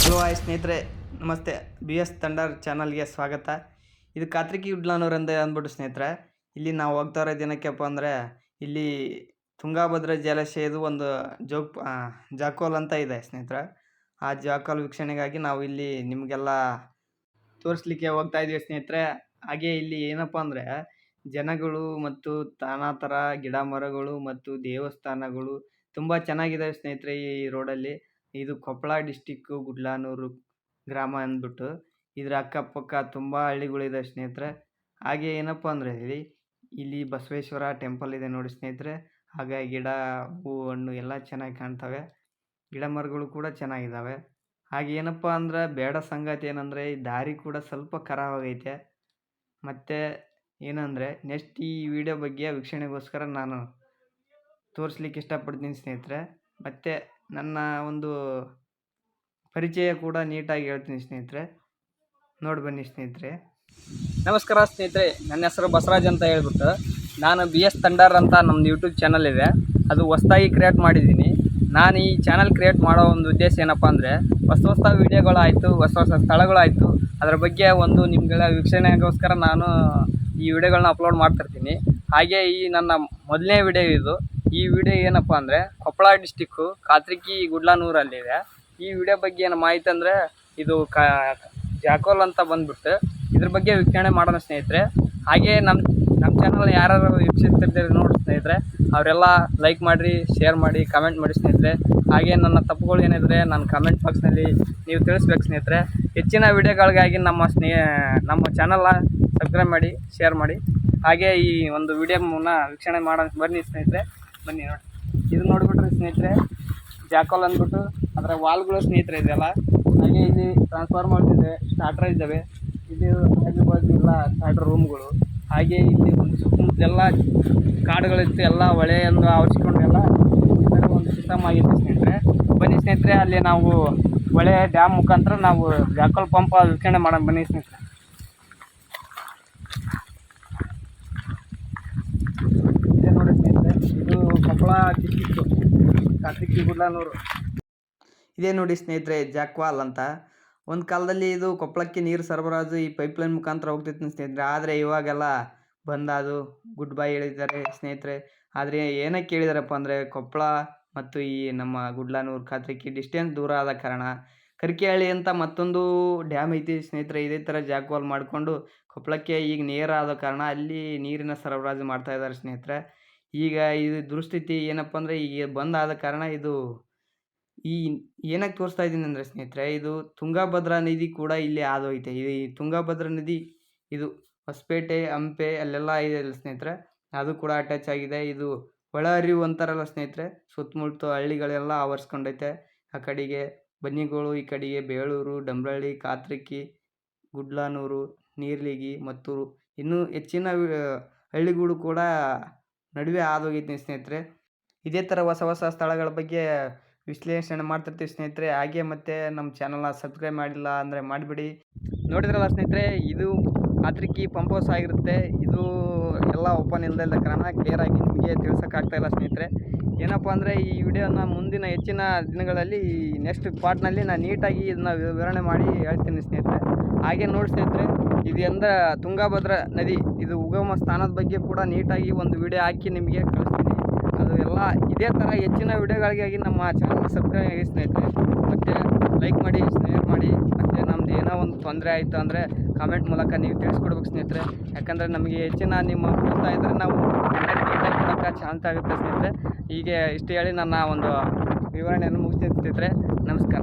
Hello hi ಸ್ನೇಹಿತರೆ, ನಮಸ್ತೆ. B S ತಂಡರ್ ಚಾನಲ್ಗೆ ಸ್ವಾಗತ. ಇದು ಕಾತ್ರಿಕಿ ಉಡ್ಲಾನೂರಿಂದ ಅಂದ್ಬಿಟ್ಟು ಸ್ನೇಹಿತರೆ, ಇಲ್ಲಿ ನಾವು ಹೋಗ್ತಾ ಇರೋ ದಿನಕ್ಕೆಪ್ಪ ಅಂದರೆ ಇಲ್ಲಿ ತುಂಗಾಭದ್ರಾ ಜಲಾಶಯದು ಒಂದು ಜಾಕೋಲ್ ಅಂತ ಇದೆ ಸ್ನೇಹಿತರೆ. ಆ ಜಾಕೋಲ್ ವೀಕ್ಷಣೆಗಾಗಿ ನಾವು ಇಲ್ಲಿ ನಿಮಗೆಲ್ಲ ತೋರಿಸ್ಲಿಕ್ಕೆ ಹೋಗ್ತಾ ಇದ್ದೀವಿ ಸ್ನೇಹಿತರೆ. ಹಾಗೆ ಇಲ್ಲಿ ಏನಪ್ಪ ಅಂದರೆ ಜನಗಳು ಮತ್ತು ನಾನಾ ಥರ ಗಿಡ ಮರಗಳು ಮತ್ತು ದೇವಸ್ಥಾನಗಳು ತುಂಬ ಚೆನ್ನಾಗಿದೆ ಸ್ನೇಹಿತರೆ. ಈ ರೋಡಲ್ಲಿ ಇದು ಕೊಪ್ಪಳ ಡಿಸ್ಟಿಕ್ಕು ಗುಡ್ಲಾನೂರು ಗ್ರಾಮ ಅಂದ್ಬಿಟ್ಟು ಇದರ ಅಕ್ಕಪಕ್ಕ ತುಂಬ ಹಳ್ಳಿಗಳಿದೆ ಸ್ನೇಹಿತರೆ. ಹಾಗೆ ಏನಪ್ಪ ಅಂದರೆ ಇಲ್ಲಿ ಬಸವೇಶ್ವರ ಟೆಂಪಲ್ ಇದೆ ನೋಡಿ ಸ್ನೇಹಿತರೆ. ಹಾಗೆ ಗಿಡ ಹೂವು ಹಣ್ಣು ಎಲ್ಲ ಚೆನ್ನಾಗಿ ಕಾಣ್ತವೆ, ಗಿಡ ಮರಗಳು ಕೂಡ ಚೆನ್ನಾಗಿದ್ದಾವೆ. ಹಾಗೆ ಏನಪ್ಪ ಅಂದ್ರೆ ಬೇಡ ಸಂಗತಿ ಏನಂದರೆ ಈ ದಾರಿ ಕೂಡ ಸ್ವಲ್ಪ ಖರಾಬಾಗೈತೆ. ಮತ್ತು ಏನಂದರೆ ನೆಕ್ಸ್ಟ್ ಈ ವಿಡಿಯೋ ಬಗ್ಗೆ ವೀಕ್ಷಣೆಗೋಸ್ಕರ ನಾನು ತೋರಿಸ್ಲಿಕ್ಕೆ ಇಷ್ಟಪಡ್ತೀನಿ ಸ್ನೇಹಿತರೆ. ಮತ್ತು ನನ್ನ ಒಂದು ಪರಿಚಯ ಕೂಡ ನೀಟಾಗಿ ಹೇಳ್ತೀನಿ ಸ್ನೇಹಿತರೆ, ನೋಡಿ ಬನ್ನಿ ಸ್ನೇಹಿತರೆ. ನಮಸ್ಕಾರ ಸ್ನೇಹಿತರೆ, ನನ್ನ ಹೆಸರು ಬಸವರಾಜ್ ಅಂತ ಹೇಳ್ಬಿಟ್ಟು ನಾನು ಬಿ ಎಸ್ ತಂಡರ್ ಅಂತ ನಮ್ಮದು ಯೂಟ್ಯೂಬ್ ಚಾನಲ್ ಇದೆ. ಅದು ಹೊಸ್ದಾಗಿ ಕ್ರಿಯೇಟ್ ಮಾಡಿದ್ದೀನಿ. ನಾನು ಈ ಚಾನಲ್ ಕ್ರಿಯೇಟ್ ಮಾಡೋ ಒಂದು ಉದ್ದೇಶ ಏನಪ್ಪ ಅಂದರೆ ಹೊಸ ವೀಡಿಯೋಗಳಾಯಿತು, ಹೊಸ ಸ್ಥಳಗಳಾಯಿತು, ಅದರ ಬಗ್ಗೆ ಒಂದು ನಿಮ್ಗಳ ವೀಕ್ಷಣೆಗೋಸ್ಕರ ನಾನು ಈ ವಿಡಿಯೋಗಳನ್ನ ಅಪ್ಲೋಡ್ ಮಾಡ್ತಿರ್ತೀನಿ. ಹಾಗೆ ಈ ನನ್ನ ಮೊದಲನೇ ವಿಡಿಯೋ ಇದು. ಈ ವಿಡಿಯೋ ಏನಪ್ಪ ಅಂದರೆ ಕೊಪ್ಪಳ ಡಿಸ್ಟಿಕ್ಕು ಕಾತ್ರಿಕಿ ಗುಡ್ಲಾನೂರಲ್ಲಿದೆ. ಈ ವಿಡಿಯೋ ಬಗ್ಗೆ ಏನು ಮಾಹಿತಿ ಅಂದರೆ ಇದು ಜಾಕೋಲ್ ಅಂತ ಬಂದ್ಬಿಟ್ಟು ಇದ್ರ ಬಗ್ಗೆ ವೀಕ್ಷಣೆ ಮಾಡೋಣ ಸ್ನೇಹಿತರೆ. ಹಾಗೆ ನಮ್ಮ ಚಾನಲ್ ಯಾರು ವೀಕ್ಷಿಸ್ತಿರ್ತೀರಿ ನೋಡಿ ಸ್ನೇಹಿತರೆ, ಅವರೆಲ್ಲ ಲೈಕ್ ಮಾಡಿರಿ, ಶೇರ್ ಮಾಡಿ, ಕಮೆಂಟ್ ಮಾಡಿ ಸ್ನೇಹಿತರೆ. ಹಾಗೆ ನನ್ನ ತಪ್ಪುಗಳು ಏನಿದ್ರೆ ನನ್ನ ಕಮೆಂಟ್ ಬಾಕ್ಸ್ನಲ್ಲಿ ನೀವು ತಿಳಿಸ್ಬೇಕು ಸ್ನೇಹಿತರೆ. ಹೆಚ್ಚಿನ ವಿಡಿಯೋಗಳಿಗಾಗಿ ನಮ್ಮ ಚಾನಲ್ನ ಸಬ್ಸ್ಕ್ರೈಬ್ ಮಾಡಿ, ಶೇರ್ ಮಾಡಿ. ಹಾಗೆ ಈ ಒಂದು ವಿಡಿಯೋ ವೀಕ್ಷಣೆ ಮಾಡೋಣ ಬನ್ನಿ ಸ್ನೇಹಿತರೆ. ಬನ್ನಿ ನೋಡಿ, ಇದು ನೋಡಿಬಿಟ್ರಿ ಸ್ನೇಹಿತರೆ ಜಾಕೋಲ್ ಅಂದ್ಬಿಟ್ಟು ಅದರ ವಾಲ್ಗಳು ಸ್ನೇಹಿತರೆ ಇದೆಲ್ಲ. ಹಾಗೆ ಇಲ್ಲಿ ಟ್ರಾನ್ಸ್ಫಾರ್ಮರ್ ಇದೆ, ಸ್ಟಾರ್ಟರ್ ಇದ್ದಾವೆ, ಇದು ಆಜು ಬಾಜು ಎಲ್ಲ ಸ್ಟಾರ್ಟರ್ ರೂಮ್ಗಳು. ಹಾಗೆ ಇಲ್ಲಿ ಒಂದು ಸುತ್ತಮುತ್ತಲೆಲ್ಲ ಕಾಡುಗಳಿತ್ತು, ಎಲ್ಲ ಹೊಳೆಯನ್ನು ಆವರಿಸಿಕೊಂಡು ಎಲ್ಲ ಈ ಥರ ಒಂದು ಸಿಸ್ಟಮ್ ಆಗಿತ್ತು ಸ್ನೇಹಿತರೆ. ಬನ್ನಿ ಸ್ನೇಹಿತರೆ, ಅಲ್ಲಿ ನಾವು ಹೊಳೆ ಡ್ಯಾಮ್ ಮುಖಾಂತರ ನಾವು ಜಾಕೋಲ್ ಪಂಪ್ ವೀಕ್ಷಣೆ ಮಾಡೋಣ ಬನ್ನಿ ಸ್ನೇಹಿತರೆ. ಇದೆ ನೋಡಿ ಸ್ನೇಹಿತರೆ, ಇದು ಕೊಪ್ಪಳ ಡಿಸ್ಟಿಕ್ಕು ಕಾತ್ರಿಕಿ ಗುಡ್ಲಾನೂರು. ಇದೇ ನೋಡಿ ಸ್ನೇಹಿತರೆ ಜಾಕ್ವಾಲ್ ಅಂತ. ಒಂದು ಕಾಲದಲ್ಲಿ ಇದು ಕೊಪ್ಪಳಕ್ಕೆ ನೀರು ಸರಬರಾಜು ಈ ಪೈಪ್ಲೈನ್ ಮುಖಾಂತರ ಹೋಗ್ತಿತ್ತು ಸ್ನೇಹಿತರೆ. ಆದರೆ ಇವಾಗೆಲ್ಲ ಬಂದು ಗುಡ್ ಬೈ ಹೇಳಿದ್ದಾರೆ ಸ್ನೇಹಿತರೆ. ಆದರೆ ಏನಕ್ಕೆ ಹೇಳಿದಾರಪ್ಪ ಅಂದರೆ ಕೊಪ್ಪಳ ಮತ್ತು ಈ ನಮ್ಮ ಗುಡ್ಲಾನೂರು ಕಾತ್ರಿಕಿ ಡಿಸ್ಟೆನ್ಸ್ ದೂರ ಆದ ಕಾರಣ ಕರಿಕೆಹಳ್ಳಿ ಅಂತ ಮತ್ತೊಂದು ಡ್ಯಾಮ್ ಐತಿ ಸ್ನೇಹಿತರೆ. ಇದೇ ಥರ ಜಾಕ್ವಾಲ್ ಮಾಡಿಕೊಂಡು ಕೊಪ್ಪಳಕ್ಕೆ ಈಗ ನೇರಾದ ಕಾರಣ ಅಲ್ಲಿ ನೀರಿನ ಸರಬರಾಜು ಮಾಡ್ತಾಯಿದ್ದಾರೆ ಸ್ನೇಹಿತರೆ. ಈಗ ಇದು ದುಸ್ಥಿತಿ ಏನಪ್ಪ ಅಂದರೆ ಈಗ ಬಂದಾದ ಕಾರಣ ಇದು ಈ ಏನಕ್ಕೆ ತೋರಿಸ್ತಾ ಇದ್ದೀನಿ ಅಂದರೆ ಸ್ನೇಹಿತರೆ, ಇದು ತುಂಗಾಭದ್ರಾ ನದಿ ಕೂಡ ಇಲ್ಲಿ ಹಾದೋಯ್ತೆ. ಈ ತುಂಗಾಭದ್ರಾ ನದಿ ಇದು ಹೊಸಪೇಟೆ, ಹಂಪೆ ಅಲ್ಲೆಲ್ಲ ಇದೆ ಅಲ್ಲ ಸ್ನೇಹಿತರೆ, ಅದು ಕೂಡ ಅಟ್ಯಾಚ್ ಆಗಿದೆ. ಇದು ಒಳ ಹರಿವು ಅಂತಾರಲ್ಲ ಸ್ನೇಹಿತರೆ, ಸುತ್ತಮುತ್ತ ಹಳ್ಳಿಗಳೆಲ್ಲ ಆವರಿಸ್ಕೊಂಡೈತೆ. ಆ ಕಡೆಗೆ ಬನ್ನಿಗೋಳು, ಈ ಕಡೆಗೆ ಬೇಳೂರು, ಡಂಬ್ರಳ್ಳಿ, ಕಾತ್ರಿಕಿ, ಗುಡ್ಲಾನೂರು, ನೀರ್ಲಿಗಿ ಮತ್ತು ಇನ್ನೂ ಹೆಚ್ಚಿನ ಹಳ್ಳಿಗಳು ಕೂಡ ನಡುವೆ ಹಾದೋಗೈತೆ ಸ್ನೇಹಿತರೆ. ಇದೇ ಥರ ಹೊಸ ಸ್ಥಳಗಳ ಬಗ್ಗೆ ವಿಶ್ಲೇಷಣೆ ಮಾಡ್ತಿರ್ತೀವಿ ಸ್ನೇಹಿತರೆ. ಹಾಗೆ ಮತ್ತು ನಮ್ಮ ಚಾನಲ್ನ ಸಬ್ಸ್ಕ್ರೈಬ್ ಮಾಡಿಲ್ಲ ಅಂದರೆ ಮಾಡಿಬಿಡಿ. ನೋಡಿದ್ರಲ್ಲ ಸ್ನೇಹಿತರೆ, ಇದು ಕಾತ್ರಿಕಿ ಪಂಪ್ ಹೌಸ್ ಆಗಿರುತ್ತೆ. ಇದು ಎಲ್ಲ ಓಪನ್ ಇಲ್ಲದ ಕಾರಣ ಕ್ಲಿಯರಾಗಿ ನಿಮಗೆ ತಿಳಿಸೋಕ್ಕಾಗ್ತಾಯಿಲ್ಲ ಸ್ನೇಹಿತರೆ. ಏನಪ್ಪ ಅಂದರೆ ಈ ವಿಡಿಯೋನ ಮುಂದಿನ ಹೆಚ್ಚಿನ ದಿನಗಳಲ್ಲಿ ನೆಕ್ಸ್ಟ್ ಪಾರ್ಟ್ನಲ್ಲಿ ನಾನು ನೀಟಾಗಿ ಇದನ್ನ ವಿವರಣೆ ಮಾಡಿ ಹೇಳ್ತೀನಿ ಸ್ನೇಹಿತರೆ. ಹಾಗೆ ನೋಡಿ ಸ್ನೇಹಿತರೆ, ಇದು ಅಂದರೆ ತುಂಗಾಭದ್ರಾ ನದಿ ಇದು ಉಗಮ ಸ್ಥಾನದ ಬಗ್ಗೆ ಕೂಡ ನೀಟಾಗಿ ಒಂದು ವಿಡಿಯೋ ಹಾಕಿ ನಿಮಗೆ ಕಳಿಸ್ತೀನಿ. ಅದು ಎಲ್ಲ ಇದೇ ಥರ ಹೆಚ್ಚಿನ ವಿಡಿಯೋಗಳಿಗಾಗಿ ನಮ್ಮ ಚಾನಲ್ ಸಬ್ಸ್ಕ್ರೈಬ್ ಆಗಿ ಸ್ನೇಹಿತರೆ. ಮತ್ತು ಲೈಕ್ ಮಾಡಿ, ಶೇರ್ ಮಾಡಿ. ಮತ್ತು ನಮ್ದು ಏನೋ ಒಂದು ತೊಂದರೆ ಆಯಿತು ಅಂದರೆ ಕಾಮೆಂಟ್ ಮೂಲಕ ನೀವು ತಿಳಿಸ್ಕೊಡ್ಬೇಕು ಸ್ನೇಹಿತರೆ. ಯಾಕಂದರೆ ನಮಗೆ ಹೆಚ್ಚಿನ ನಿಮ್ಮ ಪ್ರೋತ್ಸಾಹ ಇದ್ದರೆ ನಾವು ನೀಟಾಗಿ ಕೊಡೋಕ್ಕೆ ಚಾನ್ಸ್ ಆಗುತ್ತೆ ಸ್ನೇಹಿತರೆ. ಹೀಗೆ ಇಷ್ಟು ಹೇಳಿ ನನ್ನ ಒಂದು ವಿವರಣೆಯನ್ನು ಮುಗಿಸ್ತೀನಿ ಸ್ನೇಹಿತರೆ. ನಮಸ್ಕಾರ.